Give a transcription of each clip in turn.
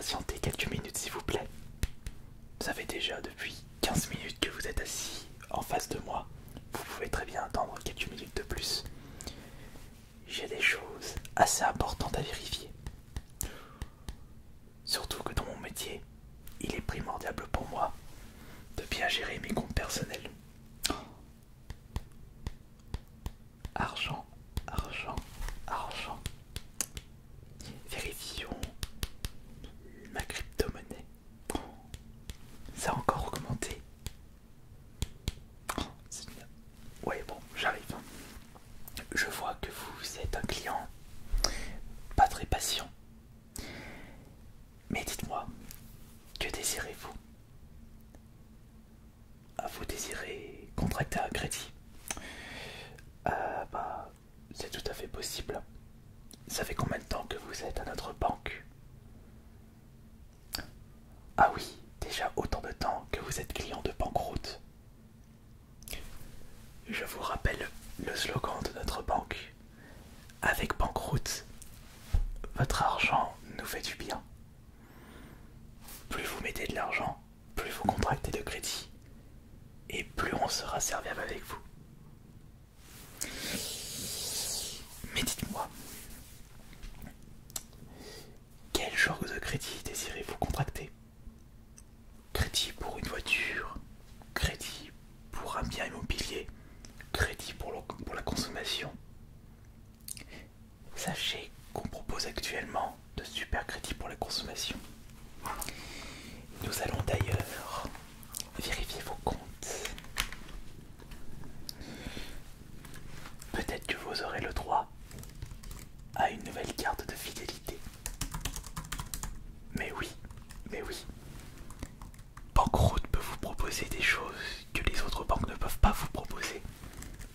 patienter quelques minutes s'il vous plaît? Ça fait déjà depuis 15 minutes que vous êtes assis en face de moi. Vous pouvez très bien attendre quelques minutes de plus. J'ai des choses assez importantes à vérifier. Surtout que dans mon métier, il est primordial pour moi de bien gérer mes comptes personnels. Argent, argent, argent. Vérifions ma crypto-monnaie. Ça a encore augmenté. Ouais, bon, j'arrive. Je vois que vous êtes un client pas très patient. Mais dites-moi, que désirez-vous? Vous désirez contracter un crédit? Bah, c'est tout à fait possible. Ça fait combien de temps que vous êtes à notre banque? Ah oui, déjà autant de temps que vous êtes client de Banqueroute. Je vous rappelle le slogan de notre banque. Avec Banqueroute, votre argent nous fait du bien. Plus vous mettez de l'argent, plus vous contractez de crédit, et plus on sera serviable avec vous. Mais dites-moi, quel genre de crédit désirez-vous contracter? Crédit pour une voiture, crédit pour un bien immobilier, crédit pour la consommation. Sachez qu'on propose actuellement de super crédits pour la consommation. Nous allons d'ailleurs vérifier vos comptes. Peut-être que vous aurez le droit à une nouvelle carte de fidélité. Mais oui, mais oui. Banqueroute peut vous proposer des choses que les autres banques ne peuvent pas vous proposer,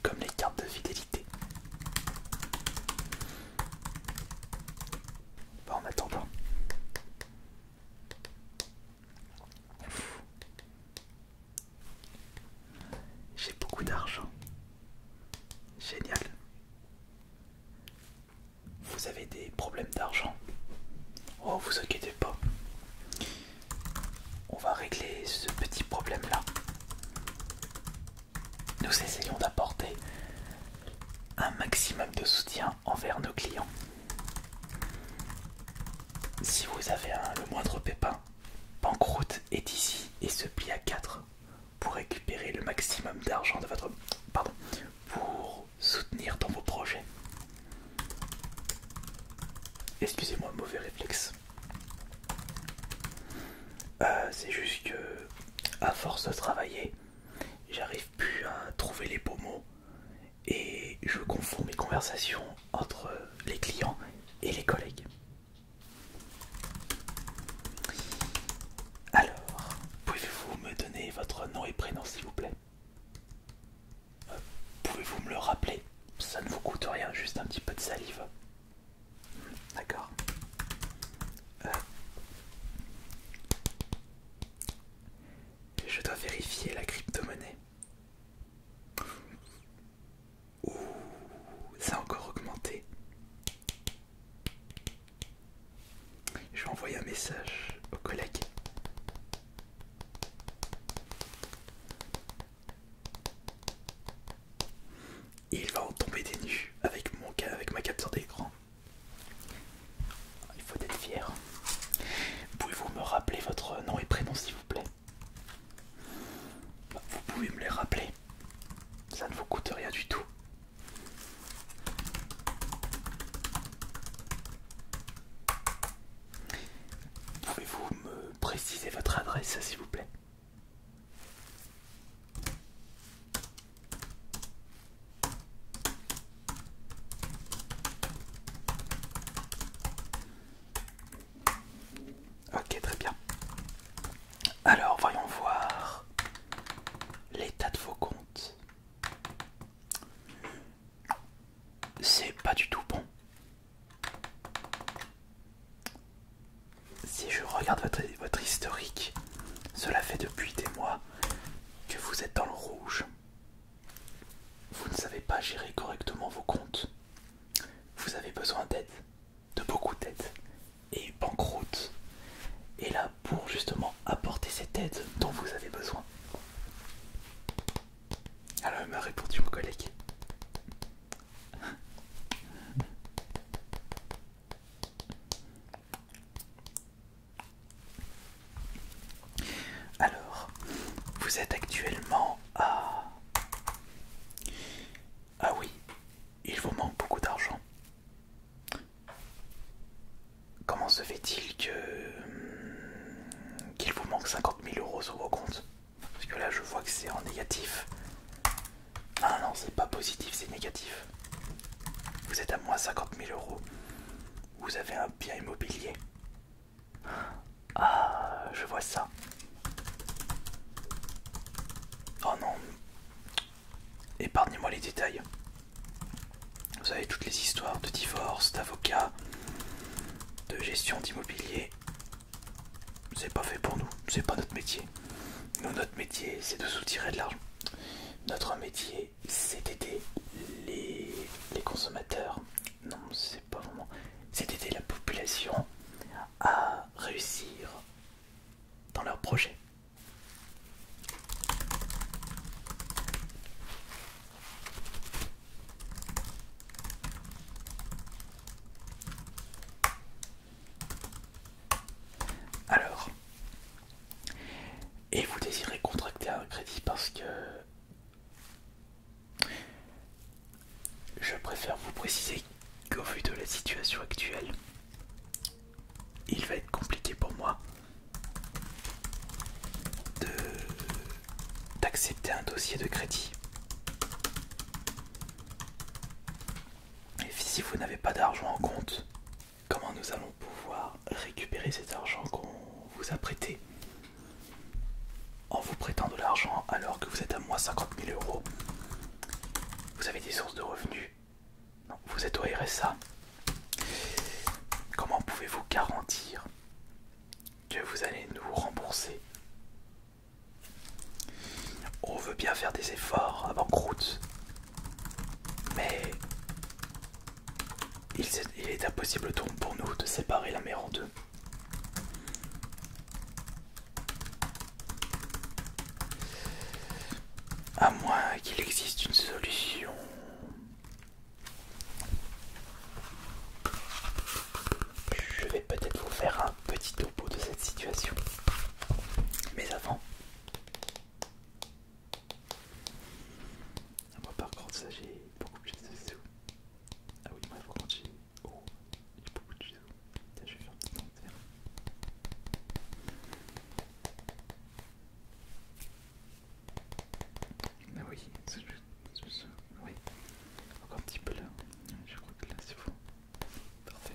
comme les cartes de fidélité. Bon, en attendant, j'ai beaucoup d'argent. Génial. Vous avez des problèmes d'argent? Oh, vous inquiétez pas. On va régler ce petit problème-là. Nous essayons d'apporter un maximum de soutien envers nos clients. Si vous avez le moindre pépin, Banqueroute est ici et se plie à 4 pour récupérer le maximum d'argent de votre... Pardon, pour soutenir dans vos projets. Excusez-moi, mauvais réflexe. C'est juste que, à force de travailler, j'arrive plus à trouver les beaux mots et je confonds mes conversations entre les clients et les collègues. Alors, pouvez-vous me donner votre nom et prénom s'il vous plaît? Pouvez-vous me le rappeler? Ça ne vous coûte rien, juste un petit peu de salive. D'accord. Je dois vérifier la crypto-monnaie. Ouh, ça a encore augmenté. Je vais envoyer un message aux collègues. Et il va en tomber des nues avec ma capture d'écran. Il faut être fier. Pouvez-vous me rappeler votre nom et prénom s'il vous plaît? Vous pouvez me les rappeler. Ça ne vous coûte rien du tout. Pouvez-vous me préciser votre adresse s'il vous plaît? Ok, très bien. Alors, voyons voir l'état de vos comptes. C'est pas du tout bon. Si je regarde votre historique, cela fait depuis des mois que vous êtes dans le rouge. Vous ne savez pas gérer correctement vos comptes. Vous avez besoin d'aide, de beaucoup d'aide. Et Banqueroute vous êtes actuellement à... Ah oui, il vous manque beaucoup d'argent. Comment se fait-il qu'il vous manque 50 000 € sur vos comptes? Parce que là je vois que c'est en négatif. Ah non, c'est pas positif, c'est négatif. Vous êtes à moins 50 000 €. Vous avez un bien immobilier. Ah, je vois ça. Oh non. Épargnez-moi les détails. Vous avez toutes les histoires de divorce, d'avocat, de gestion d'immobilier. C'est pas fait pour nous, c'est pas notre métier. Nous, notre métier, c'est de soutirer de l'argent. Notre métier, c'est d'aider les consommateurs. Non, c'est pas vraiment. C'est d'aider la population à réussir dans leurs projets. Alors, et vous désirez contracter un crédit parce que je préfère vous préciser qu'au vu de la situation actuelle, il va être compliqué pour moi d'accepter un dossier de crédit. Et si vous n'avez pas d'argent en compte, comment nous allons pouvoir récupérer cet argent qu'on vous a prêté en vous prêtant de l'argent alors que vous êtes à moins 50 000 €? Vous avez des sources de revenus? Non, vous êtes au RSA. Comment pouvez-vous garantir que vous allez nous rembourser? On veut bien faire des efforts à banqueroute, mais il est impossible donc pour nous de séparer la mer en deux. À moins qu'il existe une solution. Je vais peut-être vous faire un petit topo de cette situation. Mais avant, moi par contre ça j'ai beaucoup plus de sous. Ah oui, moi par contre j'ai... Oh, j'ai beaucoup de sous. Tiens, je vais faire un petit inventaire. Ah oui, oui, encore un petit peu là. Je crois que là c'est bon. Parfait.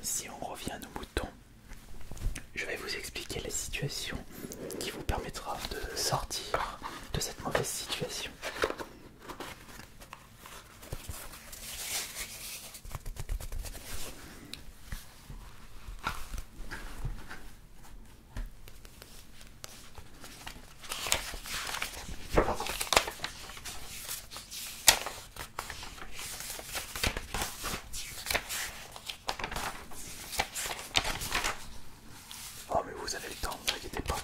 Si on revient à nos moutons, je vais vous expliquer la situation qui vous permettra de sortir de cette mauvaise situation. Oh mais vous avez le temps, ne vous inquiétez pas. De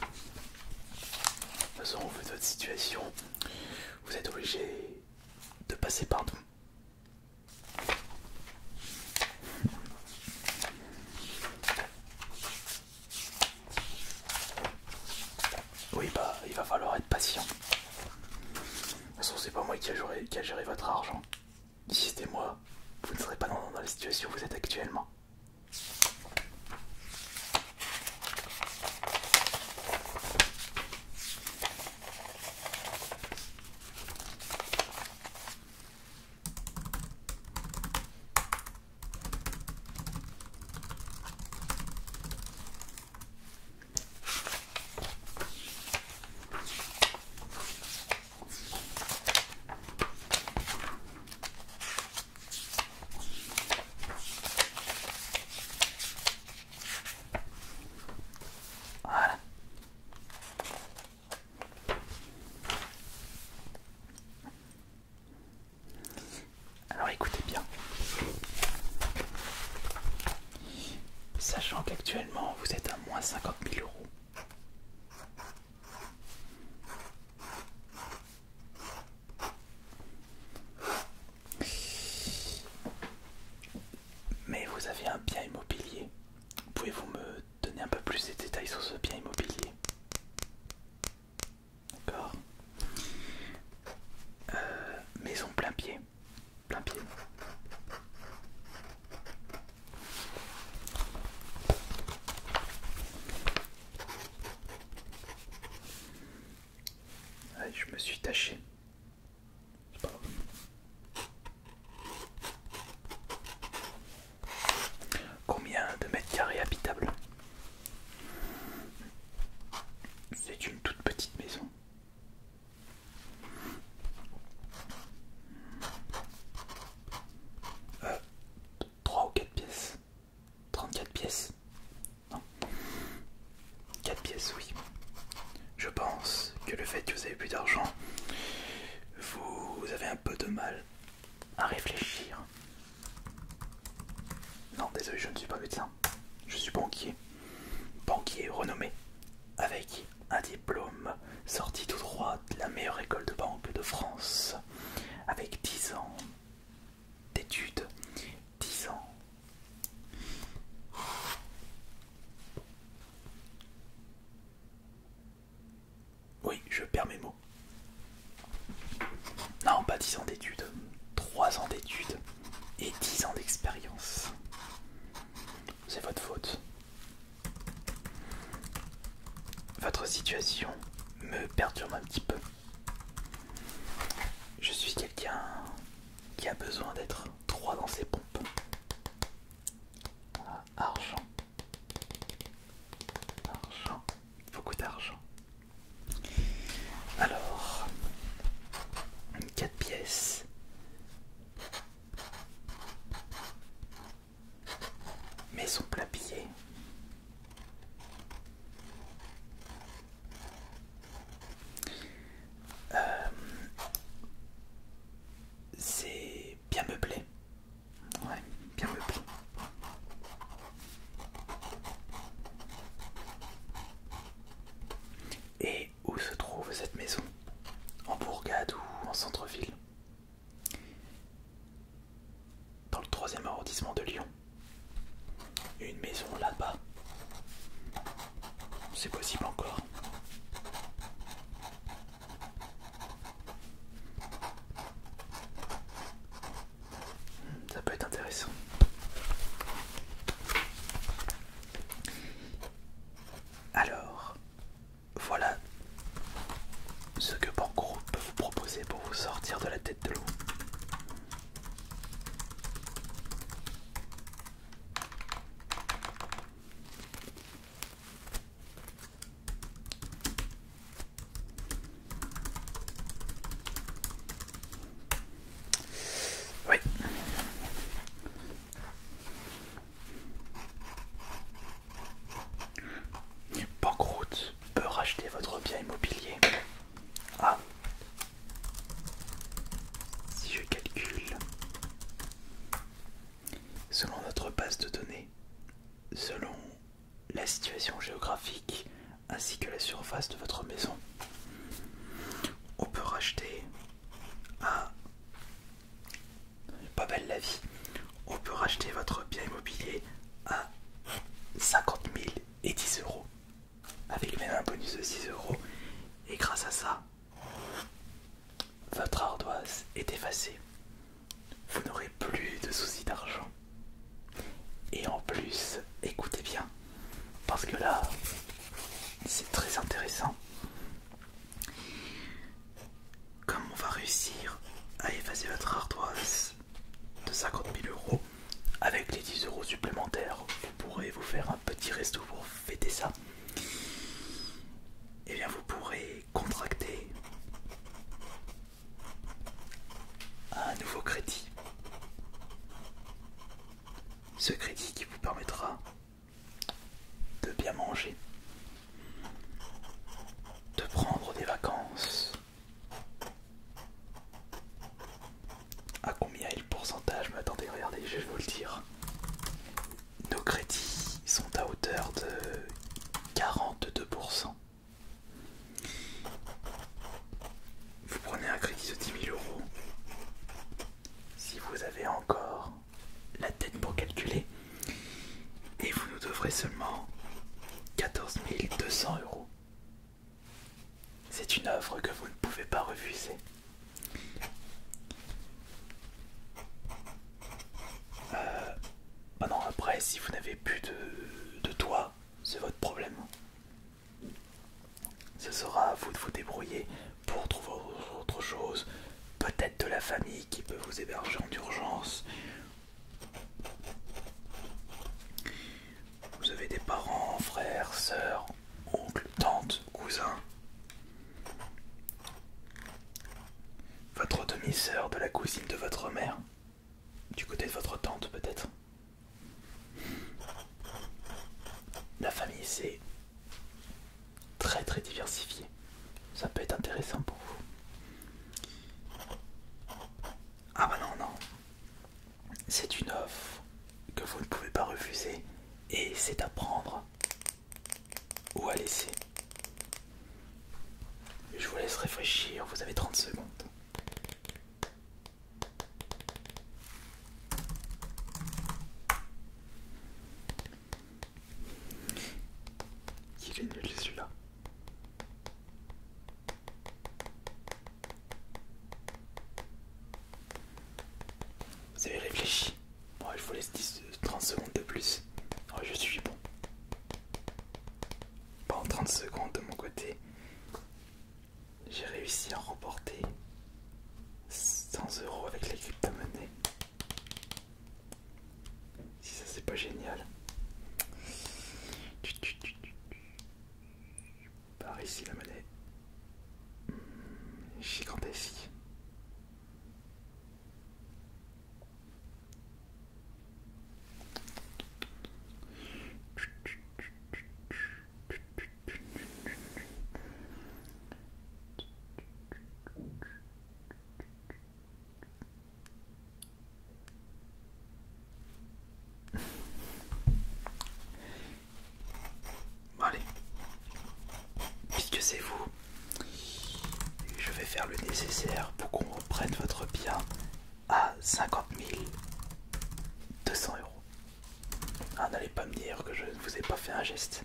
toute façon, au vu de votre situation, vous êtes obligé de passer par nous. Oui bah, il va falloir être patient. De toute façon, c'est pas moi qui a géré votre argent. Si c'était moi, vous ne serez pas dans la situation où vous êtes actuellement. Voilà. Alors écoutez bien. Sachant qu'actuellement vous êtes à moins 50 000 €. Mais vous avez un bien immobilier 10 ans d'études, 3 ans d'études et 10 ans d'expérience. C'est votre faute. Votre situation me perturbe un petit peu. Je suis quelqu'un qui a besoin d'être droit dans ses pompes. Voilà, argent. Argent. Beaucoup d'argent. Alors, 4 pièces. Maison plat billet. C'est bien meublé. Ouais, bien meublé. Et où se trouve cette maison? En bourgade ou en centre-ville? Dans le 3e arrondissement de Lyon. Une maison là-bas. C'est possible encore. Ça peut être intéressant. Alors, voilà ce que Banqueroute peut vous proposer pour vous sortir de la tête de l'eau. Oui. Banqueroute peut racheter votre bien immobilier. Ah, si je calcule, selon notre base de données, selon la situation géographique ainsi que la surface de votre maison, on peut racheter à pas belle la vie. On peut racheter votre bien immobilier à 50 000 et 10 euros, avec même un bonus de 6 euros. Et grâce à ça, votre ardoise est effacée. Vous n'aurez plus de soucis d'argent. Et en plus, écoutez bien, parce que là, c'est très intéressant. Comme on va réussir à effacer votre ardoise de 50 000 euros, avec les 10 euros supplémentaires, vous pourrez vous faire un petit resto pour fêter ça. Et bien vous pourrez contracter un nouveau crédit. Ce crédit qui vous permettra de bien manger, de prendre des vacances. À combien est le pourcentage? Mais attendez, regardez, je vais vous le dire. Nos crédits sont à hauteur de 42%. Vous prenez un crédit de 10 000 euros. Si vous avez encore la tête pour calculer, et vous nous devrez seulement 14 200 euros. C'est une offre que vous ne pouvez pas refuser. Bah non, après, si vous n'avez plus de toit, c'est votre problème. Ce sera à vous de vous débrouiller pour trouver autre chose. Peut-être de la famille qui peut vous héberger en urgence. Vous avez des parents, frères, sœurs, oncles, tantes, cousins. Votre demi-sœur de la cousine de votre mère. Du côté de votre tante peut-être. La famille c'est très très diversifié. Ça peut être intéressant pour vous. Ah bah non, non. C'est une offre que vous ne pouvez pas refuser et c'est à prendre ou à laisser. Je vous laisse réfléchir, vous avez 30 secondes. Il est nul celui-là. n'allez pas me dire que je ne vous ai pas fait un geste.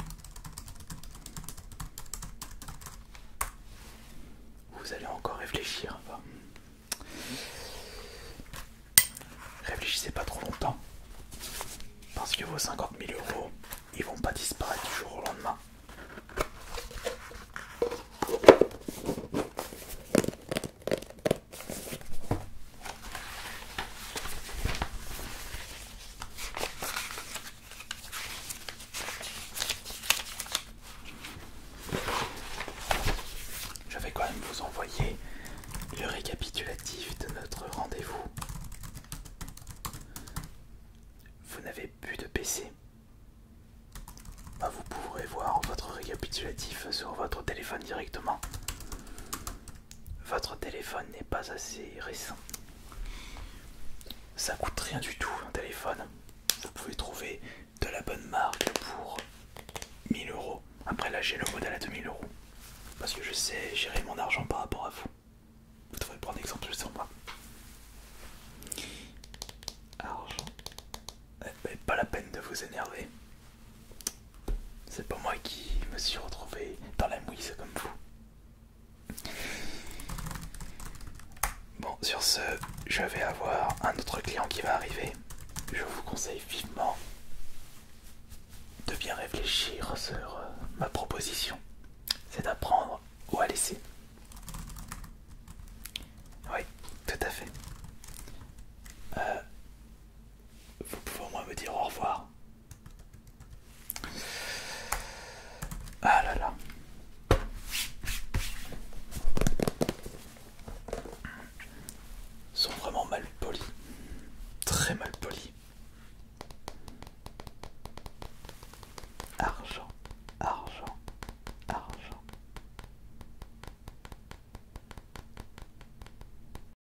Vous allez encore réfléchir. Enfin, réfléchissez pas trop longtemps. Parce que vos 50 000 euros, ils vont pas disparaître du jour au lendemain. Je vais quand même vous envoyer le récapitulatif de notre rendez-vous. Vous n'avez plus de PC. Bah, vous pourrez voir votre récapitulatif sur votre téléphone directement. Votre téléphone n'est pas assez récent. Ça coûte rien du tout un téléphone. Vous pouvez trouver de la bonne marque pour 1000 euros. Après là j'ai le modèle à 2000 euros. Parce que je sais gérer mon argent par rapport à vous. Vous devrez prendre exemple sur moi. Argent. Pas la peine de vous énerver. C'est pas moi qui me suis retrouvé dans la mouise comme vous. Bon, sur ce, je vais avoir un autre client qui va arriver. Je vous conseille vivement de bien réfléchir sur ma proposition. C'est d'apprendre ou à laisser.